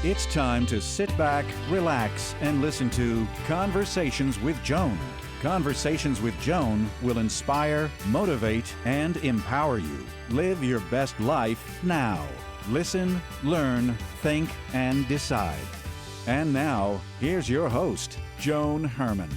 It's time to sit back, relax, and listen to Conversations with Joan. Conversations with Joan will inspire, motivate, and empower you. Live your best life now. Listen, learn, think, and decide. And now, here's your host, Joan Herman.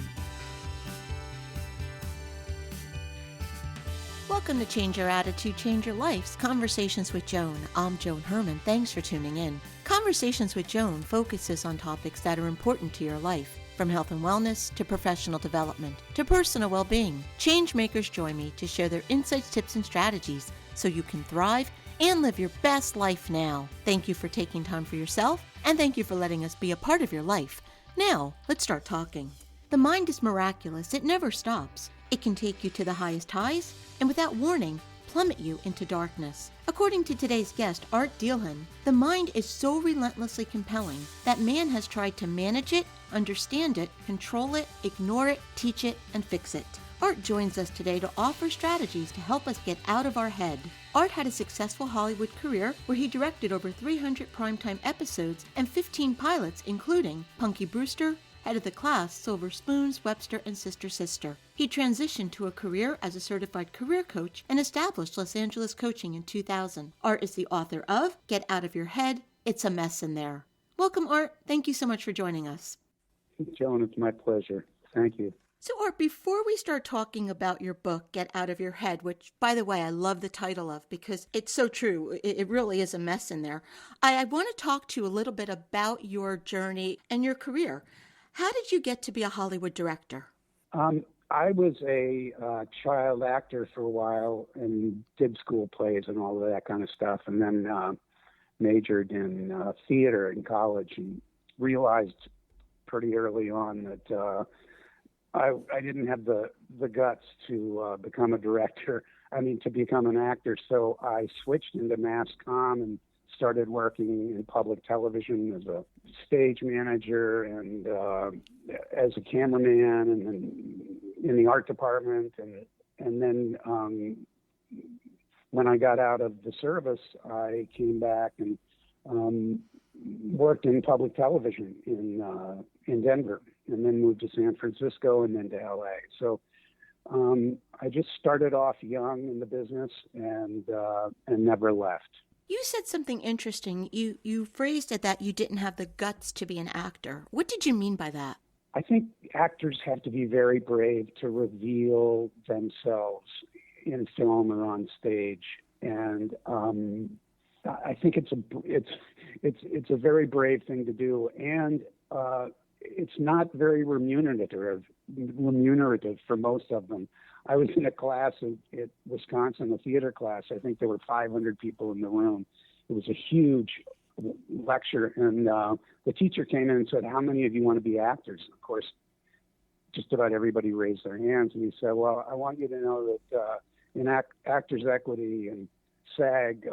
Welcome to Change Your Attitude, Change Your Life's Conversations with Joan. I'm Joan Herman. Thanks for tuning in. Conversations with Joan focuses on topics that are important to your life, from health and wellness to professional development to personal well-being. Change makers join me to share their insights, tips, and strategies so you can thrive and live your best life now. Thank you for taking time for yourself, and thank you for letting us be a part of your life. Now, let's start talking. The mind is miraculous. It never stops. It can take you to the highest highs and without warning, plummet you into darkness. According to today's guest, Art Dielhenn, the mind is so relentlessly compelling that man has tried to manage it, understand it, control it, ignore it, teach it, and fix it. Art joins us today to offer strategies to help us get out of our head. Art had a successful Hollywood career where he directed over 300 primetime episodes and 15 pilots, including Punky Brewster, Head of the Class, Silver Spoons, Webster, and Sister Sister. He transitioned to a career as a certified career coach and established Los Angeles Coaching in 2000. Art is the author of Get Out of Your Head, It's a Mess in There. Welcome, Art. Thank you so much for joining us. Joan, it's my pleasure. Thank you. So, Art, before we start talking about your book, Get Out of Your Head, which, by the way, I love the title of because it's so true. It really is a mess in there. I want to talk to you a little bit about your journey and your career. How did you get to be a Hollywood director? I was a child actor for a while and did school plays and all of that kind of stuff, and then majored in theater in college and realized pretty early on that I didn't have the guts to become a director. To become an actor. So I switched into mass comm and started working in public television as a stage manager and as a cameraman and then in the art department. And then when I got out of the service, I came back and worked in public television in Denver and then moved to San Francisco and then to LA. So I just started off young in the business and never left. You said something interesting. You phrased it that you didn't have the guts to be an actor. What did you mean by that? I think actors have to be very brave to reveal themselves in film or on stage, and I think it's a very brave thing to do, and it's not very remunerative for most of them. I was in a class at Wisconsin, a theater class. I think there were 500 people in the room. It was a huge lecture, and the teacher came in and said, "How many of you want to be actors?" And of course, just about everybody raised their hands, and he said, "Well, I want you to know that in Actors Equity and SAG,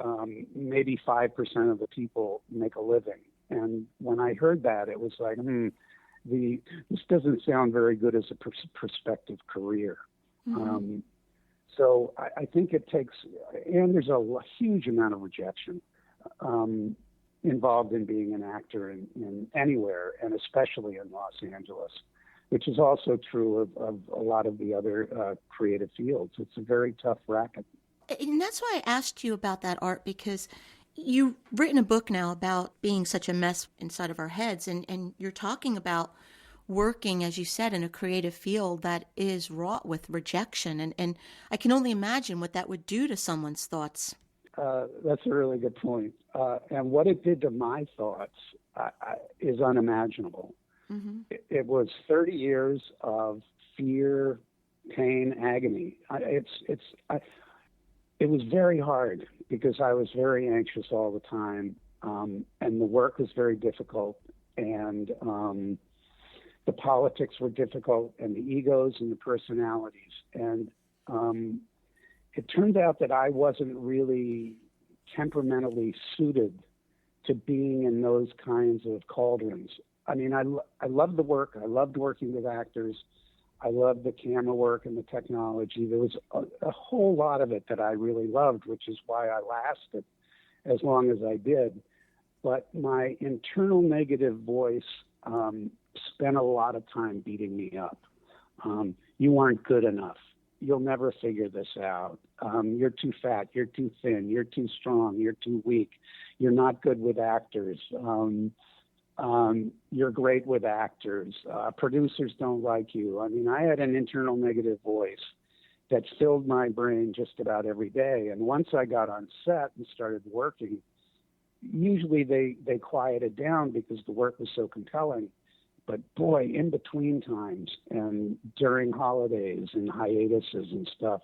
maybe 5% of the people make a living." And when I heard that, it was like, this doesn't sound very good as a prospective career. Mm-hmm. So I think it takes, and there's a huge amount of rejection involved in being an actor in anywhere, and especially in Los Angeles, which is also true of a lot of the other creative fields. It's a very tough racket. And that's why I asked you about that, Art, because you've written a book now about being such a mess inside of our heads, and you're talking about working, as you said, in a creative field that is wrought with rejection. And I can only imagine what that would do to someone's thoughts. That's a really good point. And what it did to my thoughts is unimaginable. Mm-hmm. It was 30 years of fear, pain, agony. It was very hard because I was very anxious all the time. And the work was very difficult. And the politics were difficult, and the egos and the personalities. And it turned out that I wasn't really temperamentally suited to being in those kinds of cauldrons. I loved the work. I loved working with actors. I loved the camera work and the technology. There was a whole lot of it that I really loved, which is why I lasted as long as I did. but my internal negative voice spent a lot of time beating me up. You aren't good enough. You'll never figure this out. You're too fat. You're too thin. You're too strong. You're too weak. You're not good with actors. You're great with actors. Producers don't like you. I mean, I had an internal negative voice that filled my brain just about every day. And once I got on set and started working, usually they quieted down because the work was so compelling. But boy, in between times and during holidays and hiatuses and stuff,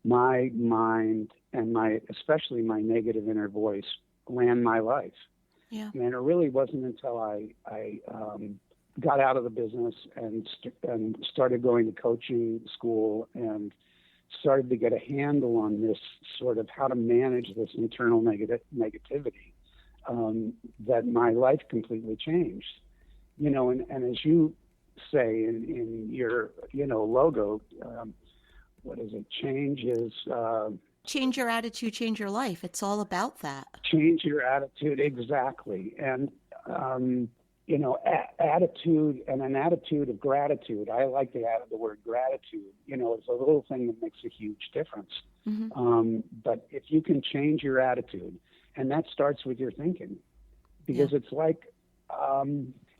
my mind and especially my negative inner voice ran my life. Yeah. And it really wasn't until I got out of the business and started going to coaching school and started to get a handle on this sort of how to manage this internal negativity, that my life completely changed. You know, and as you say in your, logo, what is it? Change your attitude, change your life. It's all about that. Change your attitude, exactly. And, attitude and an attitude of gratitude. I like to add the word gratitude. It's a little thing that makes a huge difference. Mm-hmm. But if you can change your attitude, and that starts with your thinking, because it's like,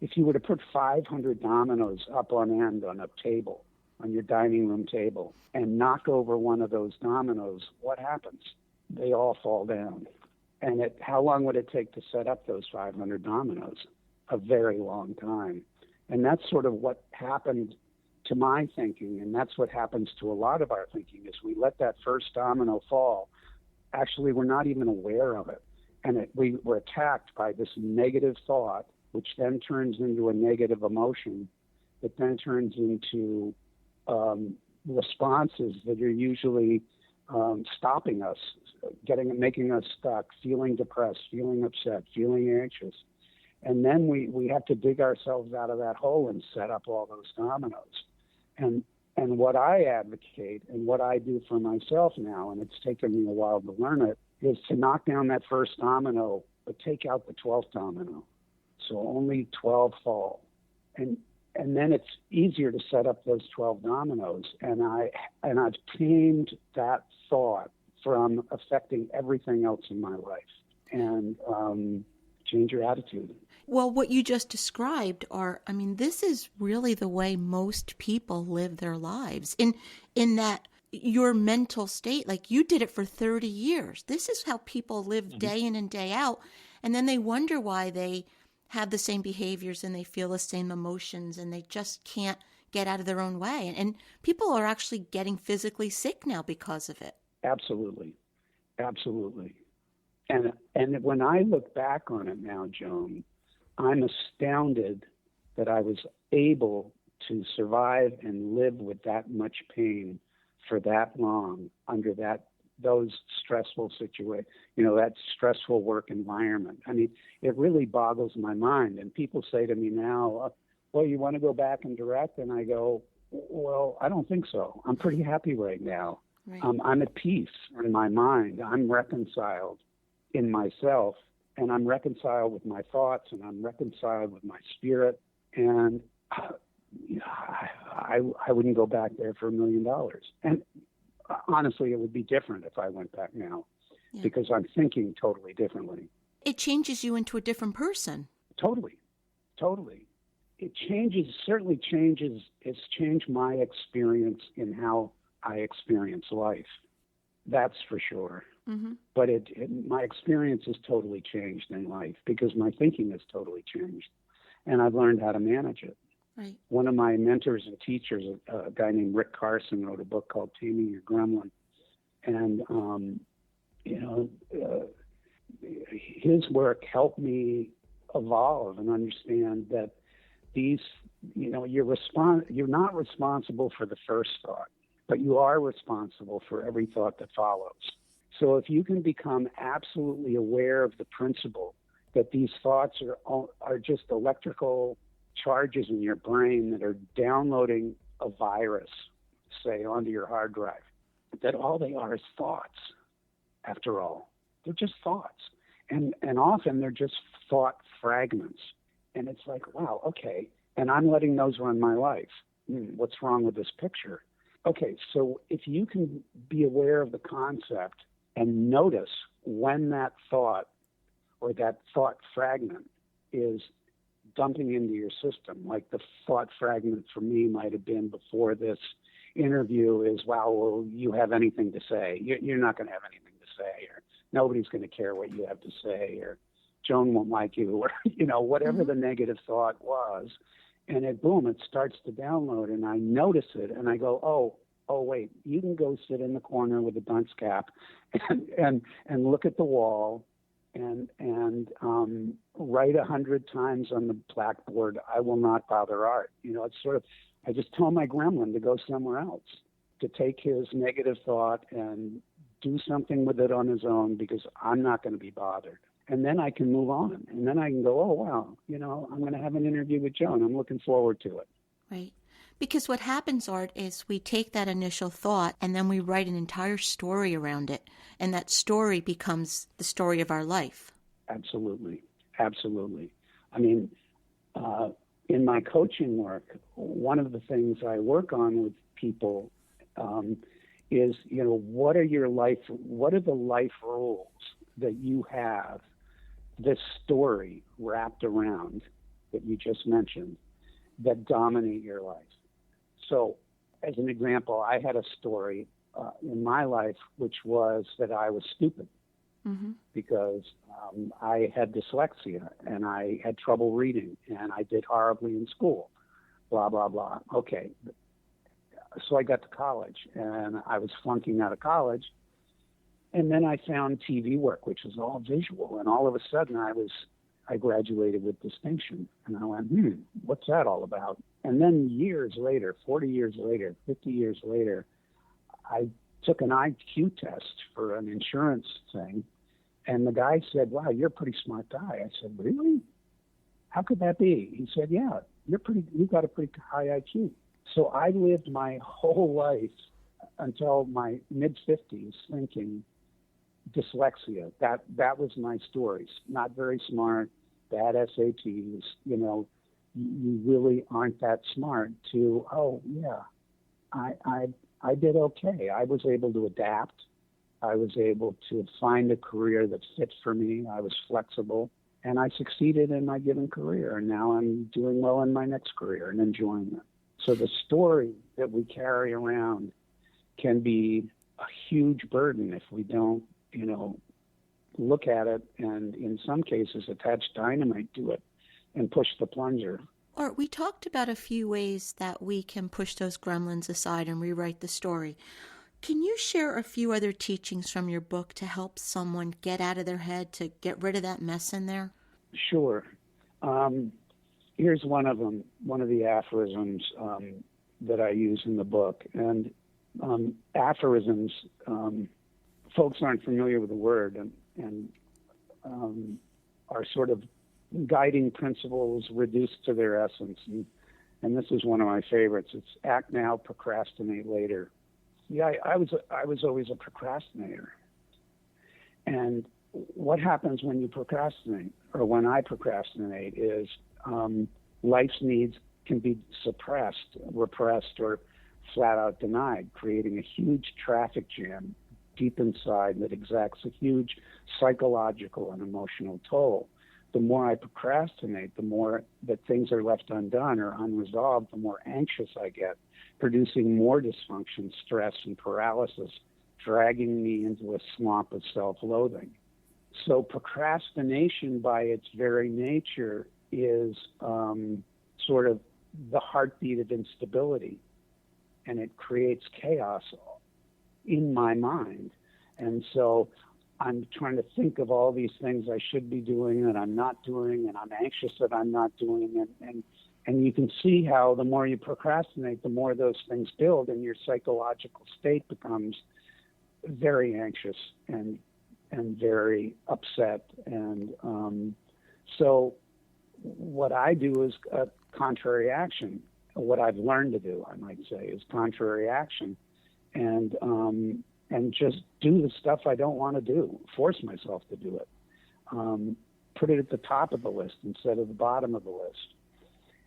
if you were to put 500 dominoes up on end on a table, on your dining room table, and knock over one of those dominoes, what happens? They all fall down. And how long would it take to set up those 500 dominoes? A very long time. And that's sort of what happened to my thinking, and that's what happens to a lot of our thinking, is we let that first domino fall. Actually, we're not even aware of it. And we're attacked by this negative thought, which then turns into a negative emotion, that then turns into responses that are usually stopping us, making us stuck, feeling depressed, feeling upset, feeling anxious. And then we have to dig ourselves out of that hole and set up all those dominoes. And what I advocate and what I do for myself now, and it's taken me a while to learn it, is to knock down that first domino, but take out the 12th domino. So only 12 fall. And then it's easier to set up those 12 dominoes. And I've tamed that thought from affecting everything else in my life. And change your attitude. Well, what you just described this is really the way most people live their lives. In that your mental state, like you did it for 30 years. This is how people live day in and day out. And then they wonder why they have the same behaviors and they feel the same emotions and they just can't get out of their own way. And people are actually getting physically sick now because of it. Absolutely. Absolutely. And when I look back on it now, Joan, I'm astounded that I was able to survive and live with that much pain for that long under those stressful situations, that stressful work environment. I mean, it really boggles my mind. And people say to me now, well, you want to go back and direct? And I go, well, I don't think so. I'm pretty happy right now. Right. I'm at peace in my mind. I'm reconciled in myself, and I'm reconciled with my thoughts, and I'm reconciled with my spirit. And I wouldn't go back there for $1 million. And honestly, it would be different if I went back now, because I'm thinking totally differently. It changes you into a different person. Totally. It's changed my experience in how I experience life. That's for sure. Mm-hmm. But my experience has totally changed in life because my thinking has totally changed, and I've learned how to manage it. Right. One of my mentors and teachers, a guy named Rick Carson, wrote a book called Taming Your Gremlin. And, his work helped me evolve and understand that you're not responsible for the first thought, but you are responsible for every thought that follows. So if you can become absolutely aware of the principle that these thoughts are just electrical charges in your brain that are downloading a virus, say, onto your hard drive, that all they are is thoughts, after all. They're just thoughts. And often they're just thought fragments. And it's like, wow, okay. And I'm letting those run my life. What's wrong with this picture? Okay, so if you can be aware of the concept and notice when that thought or that thought fragment is dumping into your system, like the thought fragment for me might have been before this interview is, wow, well, you have anything to say. You're not going to have anything to say, or nobody's going to care what you have to say, or Joan won't like you, or, whatever the negative thought was. And boom, it starts to download, and I notice it, and I go, oh, wait, you can go sit in the corner with a dunce cap and look at the wall and write 100 times on the blackboard, I will not bother Art. It's sort of, I just tell my gremlin to go somewhere else, to take his negative thought and do something with it on his own, because I'm not going to be bothered. And then I can move on. And then I can go, oh, wow, I'm going to have an interview with Joan. I'm looking forward to it. Right. Because what happens, Art, is we take that initial thought and then we write an entire story around it. And that story becomes the story of our life. Absolutely. Absolutely. I mean, in my coaching work, one of the things I work on with people is, what are the life rules that you have, this story wrapped around that you just mentioned, that dominate your life. So, as an example, I had a story in my life which was that I was stupid because I had dyslexia and I had trouble reading and I did horribly in school, blah, blah, blah. Okay. So I got to college and I was flunking out of college. And then I found TV work, which was all visual. And all of a sudden I graduated with distinction. And I went, what's that all about? And then years later, 40 years later, 50 years later, I took an IQ test for an insurance thing. And the guy said, wow, you're a pretty smart guy. I said, really? How could that be? He said, yeah, you've got a pretty high IQ. So I lived my whole life until my mid-50s thinking dyslexia. That was my story. Not very smart, bad SATs, you really aren't that smart, to, oh, yeah, I did okay. I was able to adapt. I was able to find a career that fit for me. I was flexible, and I succeeded in my given career. And now I'm doing well in my next career and enjoying it. So the story that we carry around can be a huge burden if we don't, look at it and in some cases attach dynamite to it and push the plunger. Art, we talked about a few ways that we can push those gremlins aside and rewrite the story. Can you share a few other teachings from your book to help someone get out of their head, to get rid of that mess in there? Sure. Here's one of them, one of the aphorisms that I use in the book. And aphorisms, folks aren't familiar with the word and are sort of guiding principles reduced to their essence. And this is one of my favorites. It's act now, procrastinate later. Yeah, I was always a procrastinator. And what happens when you procrastinate, or when I procrastinate, is life's needs can be suppressed, repressed, or flat out denied, creating a huge traffic jam deep inside that exacts a huge psychological and emotional toll. The more I procrastinate, the more that things are left undone or unresolved, the more anxious I get, producing more dysfunction, stress, and paralysis, dragging me into a swamp of self-loathing. So procrastination by its very nature is sort of the heartbeat of instability, and it creates chaos in my mind. And so I'm trying to think of all these things I should be doing that I'm not doing, and I'm anxious that I'm not doing. And you can see how the more you procrastinate, the more those things build, and your psychological state becomes very anxious and very upset. And so what I do is contrary action. What I've learned to do, I might say, is contrary action. And just do the stuff I don't want to do, force myself to do it. put it at the top of the list instead of the bottom of the list.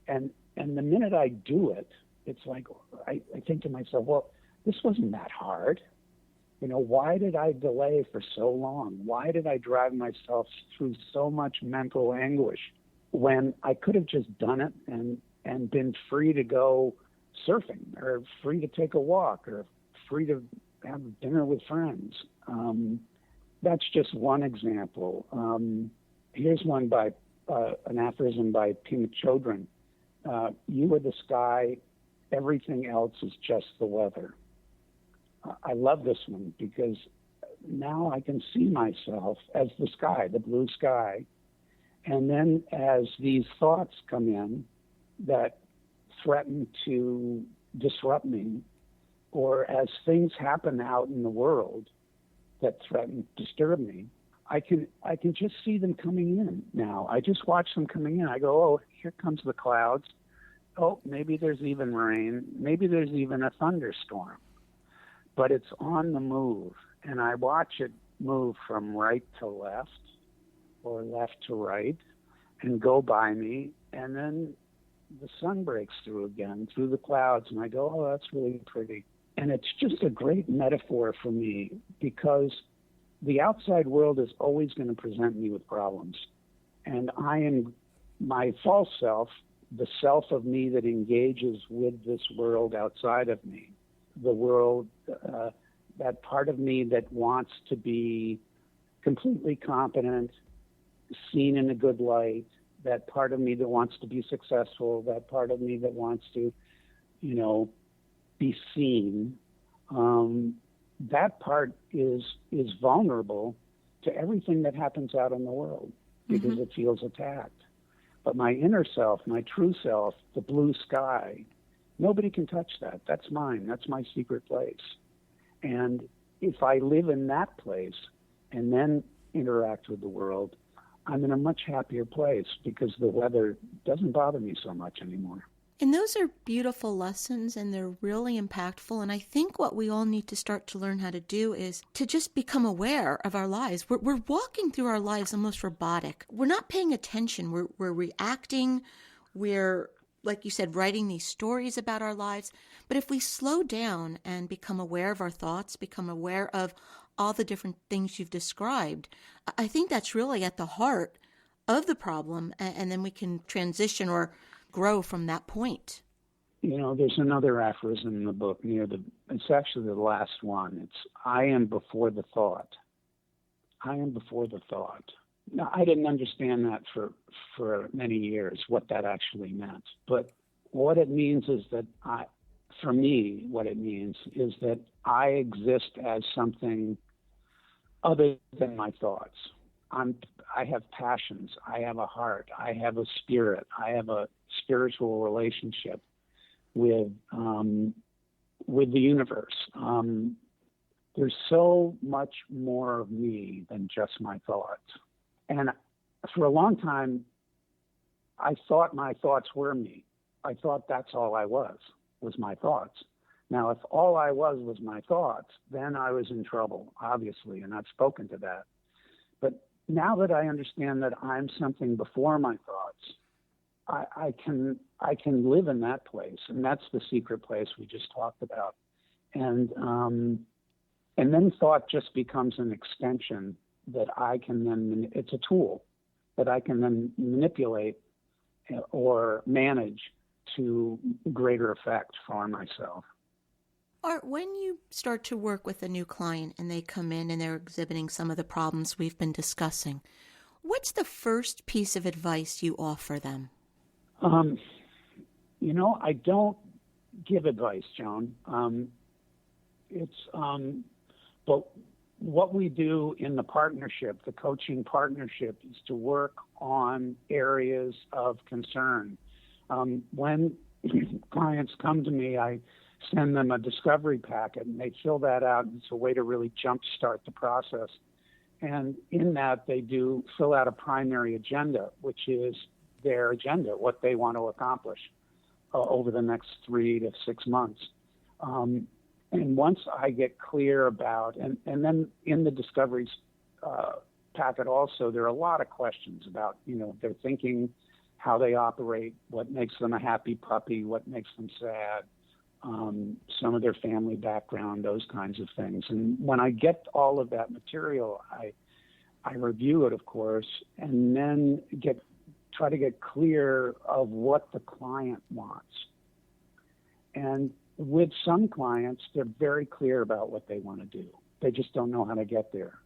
And the minute I do it, it's like I think to myself, well, this wasn't that hard. Why did I delay for so long? Why did I drive myself through so much mental anguish when I could have just done it and been free to go surfing, or free to take a walk, or free to have dinner with friends? That's just one example. Here's one by an aphorism by Pima Chodron. You are the sky, everything else is just the weather. I love this one because now I can see myself as the sky, the blue sky. And then as these thoughts come in that threaten to disrupt me, or as things happen out in the world that threaten to disturb me, I can just see them coming in now. I just watch them coming in. I go, oh, here comes the clouds. Oh, maybe there's even rain. Maybe there's even a thunderstorm. But it's on the move, and I watch it move from right to left or left to right and go by me, and then the sun breaks through again, through the clouds, and I go, oh, that's really pretty. And it's just a great metaphor for me because the outside world is always going to present me with problems. And I am my false self, the self of me that engages with this world outside of me, the world, that part of me that wants to be completely competent, seen in a good light, that part of me that wants to be successful, that part of me that wants to, be seen. That part is vulnerable to everything that happens out in the world because it feels attacked. But my inner self, my true self, the blue sky, nobody can touch that. That's mine. That's my secret place. And if I live in that place and then interact with the world, I'm in a much happier place because the weather doesn't bother me so much anymore. And those are beautiful lessons, and they're really impactful. And I think what we all need to start to learn how to do is to just become aware of our lives. We're walking through our lives almost robotic. We're not paying attention. We're reacting. We're, like you said, writing these stories about our lives. But if we slow down and become aware of our thoughts, become aware of all the different things you've described, I think that's really at the heart of the problem. And then we can transition or grow from that point. There's another aphorism in the book it's actually the last one. It's, I am before the thought. I am before the thought. Now, I didn't understand that for many years, what that actually meant. But what it means is that for me, what it means is that I exist as something other than my thoughts. I have passions. I have a heart. I have a spirit. I have a spiritual relationship with the universe. There's so much more of me than just my thoughts. And for a long time, I thought my thoughts were me. I thought that's all I was my thoughts. Now, if all I was my thoughts, then I was in trouble, obviously, and I've spoken to that. But now that I understand that I'm something before my thoughts, I can live in that place, and that's the secret place we just talked about. And then thought just becomes an extension that I can then, it's a tool that I can then manipulate or manage to greater effect for myself. Art, when you start to work with a new client and they come in and they're exhibiting some of the problems we've been discussing, what's the first piece of advice you offer them? I don't give advice, Joan. But what we do in the partnership, the coaching partnership, is to work on areas of concern. When clients come to me, I send them a discovery packet, and they fill that out. It's a way to really jumpstart the process. And in that, they do fill out a primary agenda, which is their agenda, what they want to accomplish over the next 3 to 6 months. And once I get clear about, and then in the discovery packet also, there are a lot of questions about, their thinking, how they operate, what makes them a happy puppy, what makes them sad, some of their family background, those kinds of things. And when I get all of that material, I review it, of course, and then try to get clear of what the client wants. And with some clients, they're very clear about what they want to do. They just don't know how to get there.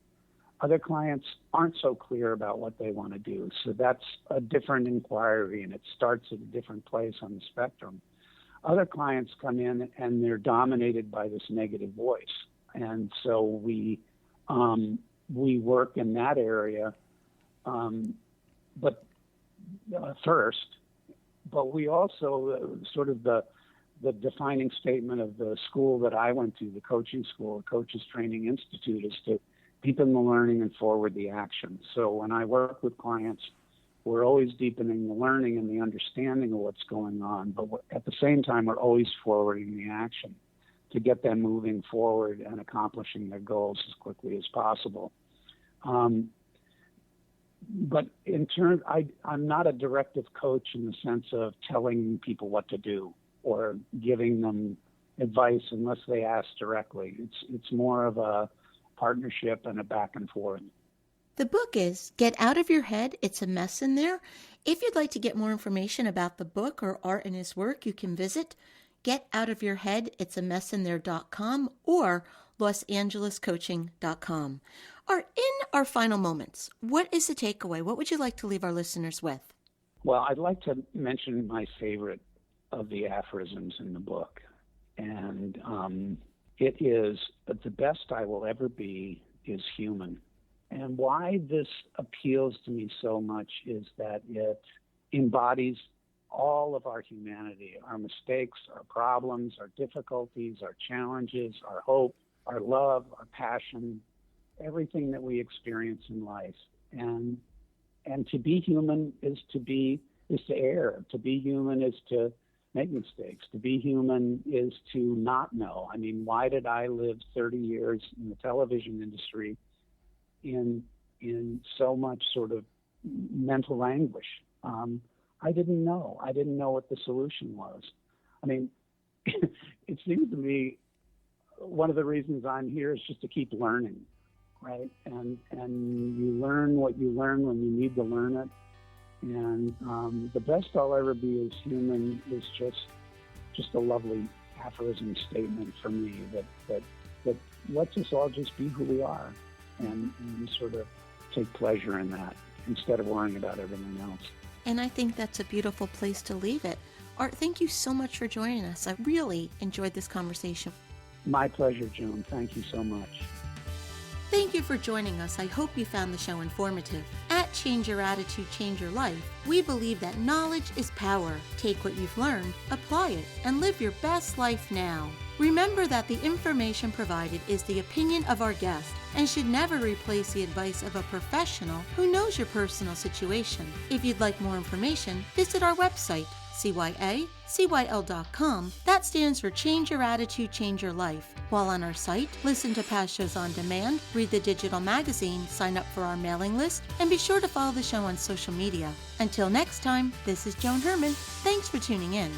Other clients aren't so clear about what they want to do. So that's a different inquiry, and it starts at a different place on the spectrum. Other clients come in and they're dominated by this negative voice. And so we work in that area, first, but we also sort of the defining statement of the school that I went to, the coaching school, the Coaches Training Institute, is to deepen the learning and forward the action. So when I work with clients, we're always deepening the learning and the understanding of what's going on, but at the same time, we're always forwarding the action to get them moving forward and accomplishing their goals as quickly as possible. But in turn, I'm not a directive coach in the sense of telling people what to do or giving them advice unless they ask directly. It's more of a partnership and a back and forth. The book is Get Out of Your Head, It's a Mess in There. If you'd like to get more information about the book or Art and his work, you can visit getoutofyourheadit'samessinthere.com or losangelescoaching.com. Art, in our final moments, what is the takeaway? What would you like to leave our listeners with? Well, I'd like to mention my favorite of the aphorisms in the book. And it is, the best I will ever be is human. And why this appeals to me so much is that it embodies all of our humanity, our mistakes, our problems, our difficulties, our challenges, our hope, our love, our passion, everything that we experience in life. And to be human is to err. To be human is to make mistakes. To be human is to not know. I mean, why did I live 30 years in the television industry in so much sort of mental anguish? I didn't know. I didn't know what the solution was. I mean, it seems to me one of the reasons I'm here is just to keep learning, right? And you learn what you learn when you need to learn it. And the best I'll ever be as human is just a lovely aphorism statement for me that lets us all just be who we are and sort of take pleasure in that instead of worrying about everything else. And I think that's a beautiful place to leave it. Art, thank you so much for joining us. I really enjoyed this conversation. My pleasure, Joan. Thank you so much. Thank you for joining us. I hope you found the show informative. At Change Your Attitude, Change Your Life, we believe that knowledge is power. Take what you've learned, apply it, and live your best life now. Remember that the information provided is the opinion of our guest and should never replace the advice of a professional who knows your personal situation. If you'd like more information, visit our website, cyacyl.com. That stands for Change Your Attitude, Change Your Life. While on our site, listen to past shows on demand, read the digital magazine, sign up for our mailing list, and be sure to follow the show on social media. Until next time, this is Joan Herman. Thanks for tuning in.